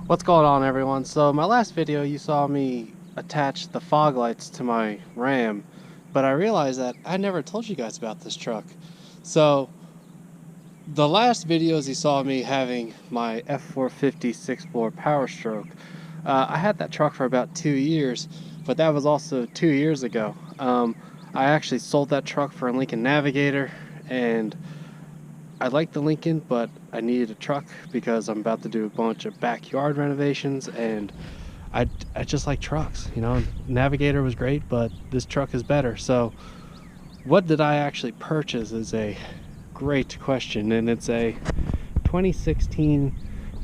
What's going on, everyone? So my last video you saw me attach the fog lights to my Ram, but I realized that I never told you guys about this truck. So the last videos you saw me having my F450 6-bore Power Stroke, I had that truck for about 2 years, but that was also 2 years ago. I actually sold that truck for a Lincoln Navigator, and I like the Lincoln, but I needed a truck because I'm about to do a bunch of backyard renovations, and I just like trucks. You know, Navigator was great, but this truck is better. So what did I actually purchase is a great question, and it's a 2016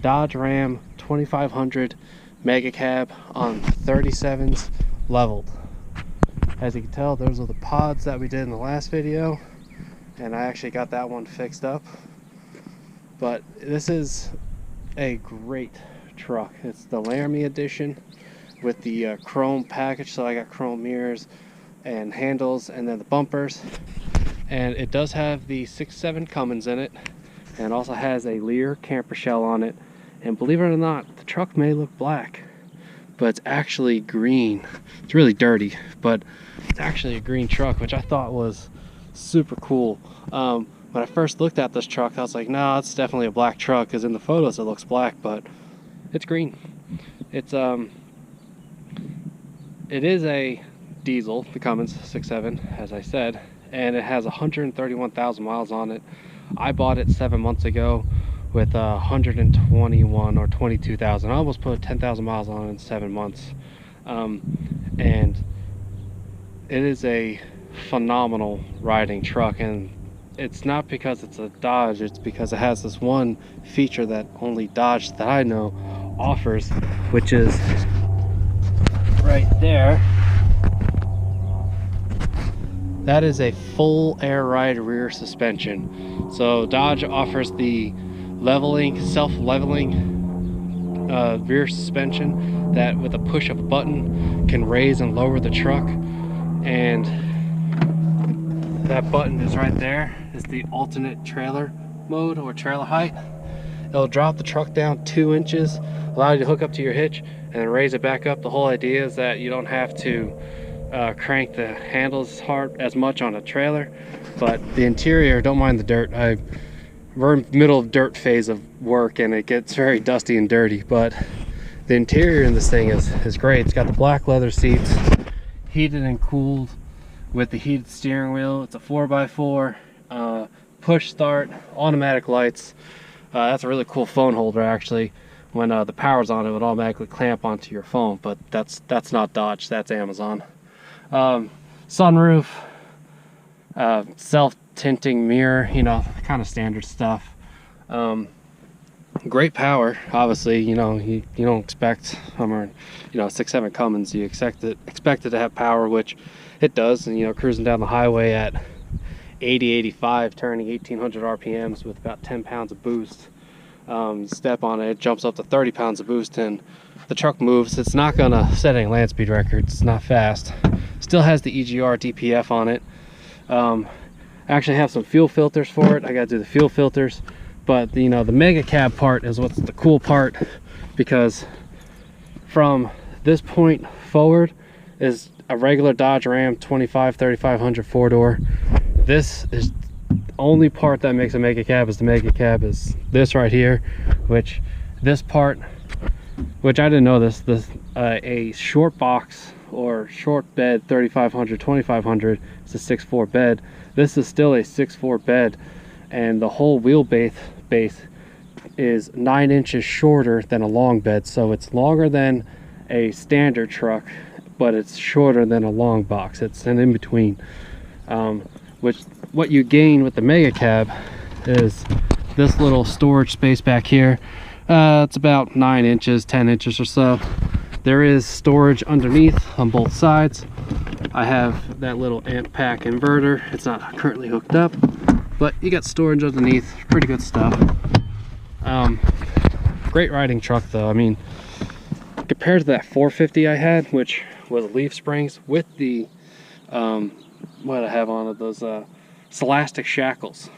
Dodge Ram 2500 Mega Cab on 37s leveled. As you can tell, those are the pods that we did in the last video, and I actually got that one fixed up. But this is a great truck. It's the Laramie edition with the chrome package, so I got chrome mirrors and handles, and then the bumpers. And it does have the 6.7 Cummins in it, and also has a Lear camper shell on it. And believe it or not, the truck may look black, but it's actually green. It's really dirty, but it's actually a green truck, which I thought was super cool. When I first looked at this truck, I was like, no, it's definitely a black truck, because in the photos it looks black, but it's green. It is a diesel, the Cummins 6.7, as I said, and it has 131,000 miles on it. I bought it 7 months ago with 121 or 22,000. I almost put 10,000 miles on it in 7 months. And it is a phenomenal riding truck, and it's not because it's a Dodge, it's because it has this one feature that only Dodge that I know offers, which is right there. That is a full air ride rear suspension. So Dodge offers the leveling, self-leveling rear suspension that with a push of a button can raise and lower the truck, and that button is right there. Is the alternate trailer mode or trailer height. It'll drop the truck down 2 inches, allow you to hook up to your hitch, and then raise it back up. The whole idea is that you don't have to crank the handles hard as much on a trailer. But the interior, don't mind the dirt. We're in the middle of dirt phase of work, and it gets very dusty and dirty, but the interior in this thing is great. It's got the black leather seats, heated and cooled with the heated steering wheel. It's a 4x4, push start, automatic lights. That's a really cool phone holder, actually. When the power's on, it would automatically clamp onto your phone, but that's not Dodge, that's Amazon. Sunroof, self-tinting mirror, you know, kind of standard stuff. Great power, obviously. You know, you don't expect, you know, 6.7 Cummins, you expect it to have power, which it does. And you know, cruising down the highway at 80-85, turning 1800 RPMs with about 10 pounds of boost. You step on it, it jumps up to 30 pounds of boost, and the truck moves. It's not gonna set any land speed records. It's not fast. Still has the EGR DPF on it. I actually have some fuel filters for it. I gotta do the fuel filters. But you know, the Mega Cab part is what's the cool part, because from this point forward is a regular Dodge Ram 3500 4-door. This is the only part that makes a Mega Cab. Is the Mega Cab is this right here, which this part, which I didn't know this a short box or short bed 3500 2500 is a 6.4 bed. This is still a 6.4 bed, and the whole wheelbase is 9 inches shorter than a long bed. So it's longer than a standard truck, but it's shorter than a long box. It's an in-between. Which what you gain with the Mega Cab is this little storage space back here. It's about 9 inches, 10 inches or so. There is storage underneath on both sides. I have that little amp pack inverter. It's not currently hooked up, but you got storage underneath. Pretty good stuff. Great riding truck though. I mean, compared to that 450 I had, which was leaf springs with the what I have on it, those Celastic shackles.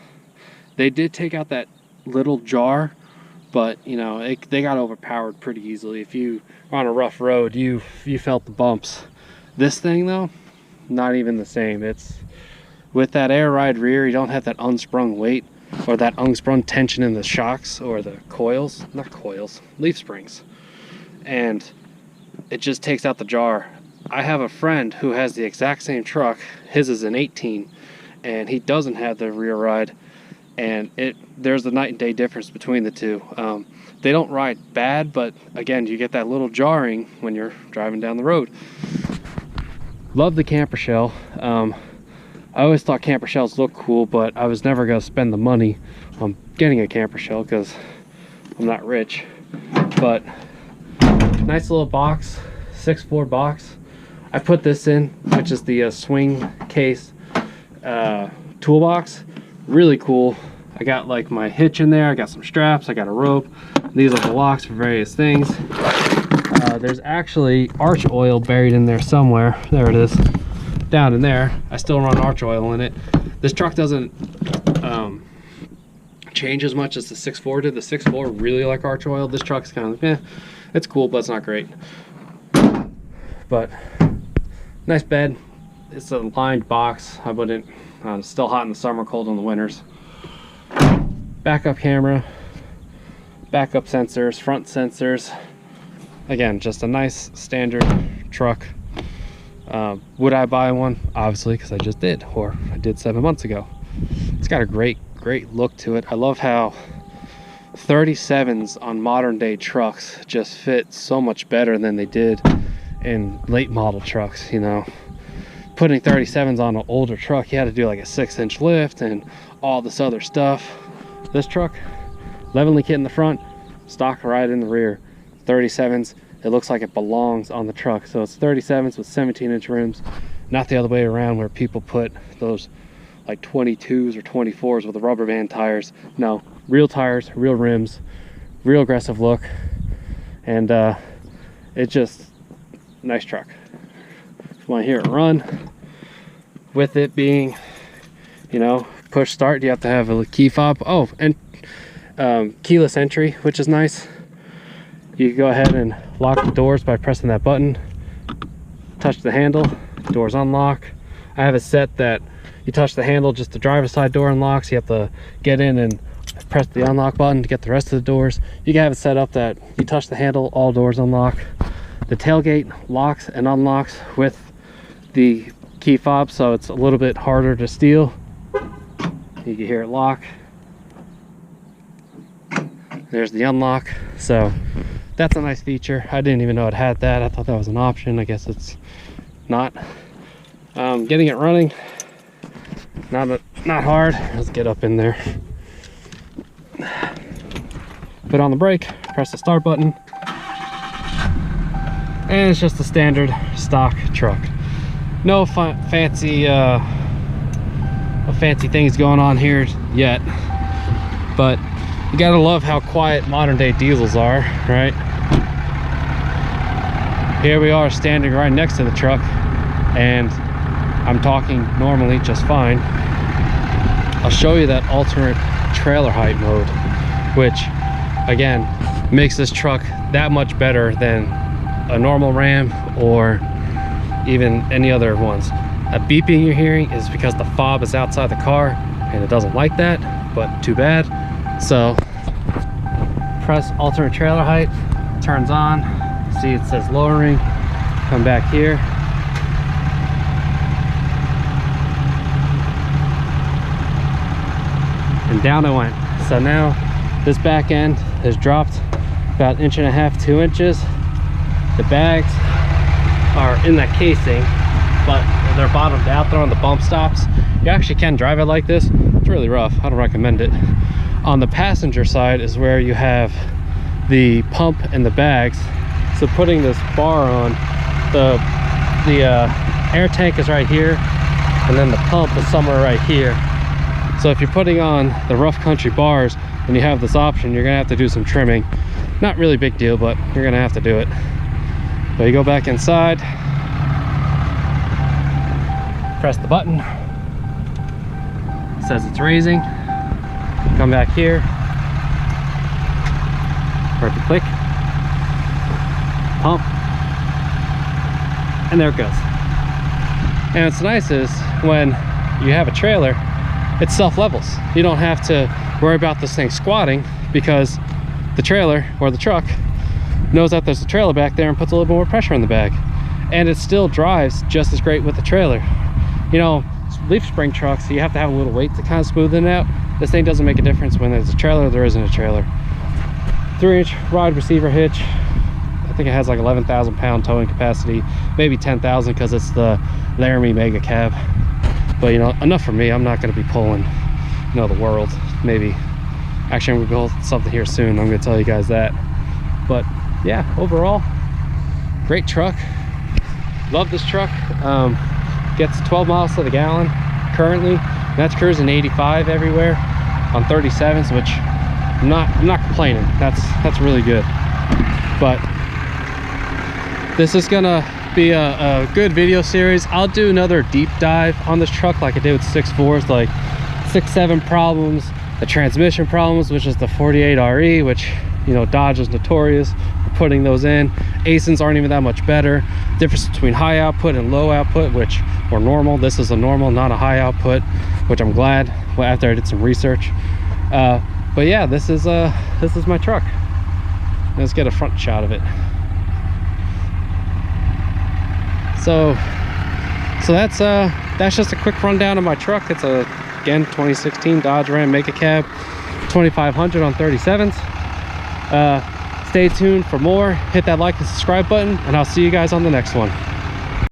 They did take out that little jar, but you know, they got overpowered pretty easily. If you are on a rough road, you felt the bumps. This thing though, not even the same. It's with that air ride rear, you don't have that unsprung weight or that unsprung tension in the shocks or the coils, not coils, leaf springs, and it just takes out the jar. I have a friend who has the exact same truck. His is an 18, and he doesn't have the rear ride, and there's a night and day difference between the two. They don't ride bad, but again, you get that little jarring when you're driving down the road. Love the camper shell. I always thought camper shells look cool, but I was never going to spend the money on getting a camper shell because I'm not rich. But nice little box, 6'4" box. I put this in, which is the swing case toolbox. Really cool. I got like my hitch in there, I got some straps, I got a rope. These are the locks for various things. There's actually arch oil buried in there somewhere. There it is, down in there. I still run arch oil in it. This truck doesn't change as much as the 6'4" did. The 6'4" really like arch oil. This truck's kind of like, it's cool, but it's not great. But nice bed. It's a lined box. I wouldn't, it's still hot in the summer, cold in the winters. Backup camera, backup sensors, front sensors. Again, just a nice standard truck. Would I buy one? Obviously, because I just did, or I did 7 months ago. It's got a great look to it. I love how 37s on modern day trucks just fit so much better than they did in late model trucks. You know, putting 37s on an older truck, you had to do like a 6-inch lift and all this other stuff. This truck, 11-link kit in the front, stock ride in the rear. 37s, it looks like it belongs on the truck. So it's 37s with 17-inch rims, not the other way around where people put those like 22s or 24s with the rubber band tires. No, real tires, real rims, real aggressive look, and it's just nice truck. If you want to hear it run, with it being, you know, push start, you have to have a key fob. Oh, and keyless entry, which is nice. You can go ahead and lock the doors by pressing that button, touch the handle, doors unlock. I have it set that you touch the handle, just the driver's side door unlocks. You have to get in and press the unlock button to get the rest of the doors. You can have it set up that you touch the handle, all doors unlock. The tailgate locks and unlocks with the key fob, so it's a little bit harder to steal. You can hear it lock. There's the unlock. So that's a nice feature. I didn't even know it had that. I thought that was an option. I guess it's not. Getting it running, not hard. Let's get up in there. Put on the brake, press the start button, and it's just a standard stock truck. No fancy things going on here yet, but you gotta love how quiet modern day diesels are, right? Here we are standing right next to the truck, and I'm talking normally just fine. I'll show you that alternate trailer height mode, which again makes this truck that much better than a normal Ram or even any other ones. That beeping you're hearing is because the fob is outside the car and it doesn't like that, but too bad. So press alternate trailer height, turns on. See, it says lowering. Come back here. And down it went. So now this back end has dropped about 1.5 to 2 inches. The bags are in that casing, but they're bottomed out. They're on the bump stops. You actually can drive it like this. It's really rough. I don't recommend it. On the passenger side is where you have the pump and the bags. So putting this bar on, the air tank is right here, and then the pump is somewhere right here. So if you're putting on the rough country bars and you have this option, you're gonna have to do some trimming. Not really big deal, but you're gonna have to do it. So you go back inside, press the button, it says it's raising. Come back here, perfect click, pump, and there it goes. And what's nice is when you have a trailer, it self-levels. You don't have to worry about this thing squatting because the trailer or the truck knows that there's a trailer back there and puts a little bit more pressure on the bag. And it still drives just as great with the trailer. You know, leaf spring trucks, you have to have a little weight to kind of smoothen it out. This thing doesn't make a difference when there's a trailer or there isn't a trailer. 3-inch rod receiver hitch. I think it has like 11,000 pound towing capacity, maybe 10,000 because it's the Laramie Mega Cab. But you know, enough for me. I'm not going to be pulling, you know, the world. Maybe, actually I'm going to build something here soon. I'm going to tell you guys that. But yeah, overall, great truck. Love this truck. Gets 12 miles to the gallon currently. That's cruising 85 everywhere on 37s, which I'm not complaining. That's really good. But this is gonna be a good video series. I'll do another deep dive on this truck like I did with 6.4s, like 6.7 problems, the transmission problems, which is the 48 RE, which, you know, Dodge is notorious for putting those in. Asins aren't even that much better. Difference between high output and low output, which or normal. This is a normal, not a high output, which I'm glad. Well, after I did some research. But yeah, this is my truck. Let's get a front shot of it. So that's just a quick rundown of my truck. It's again 2016 Dodge Ram Mega Cab 2500 on 37s. Stay tuned for more. Hit that like and subscribe button, and I'll see you guys on the next one.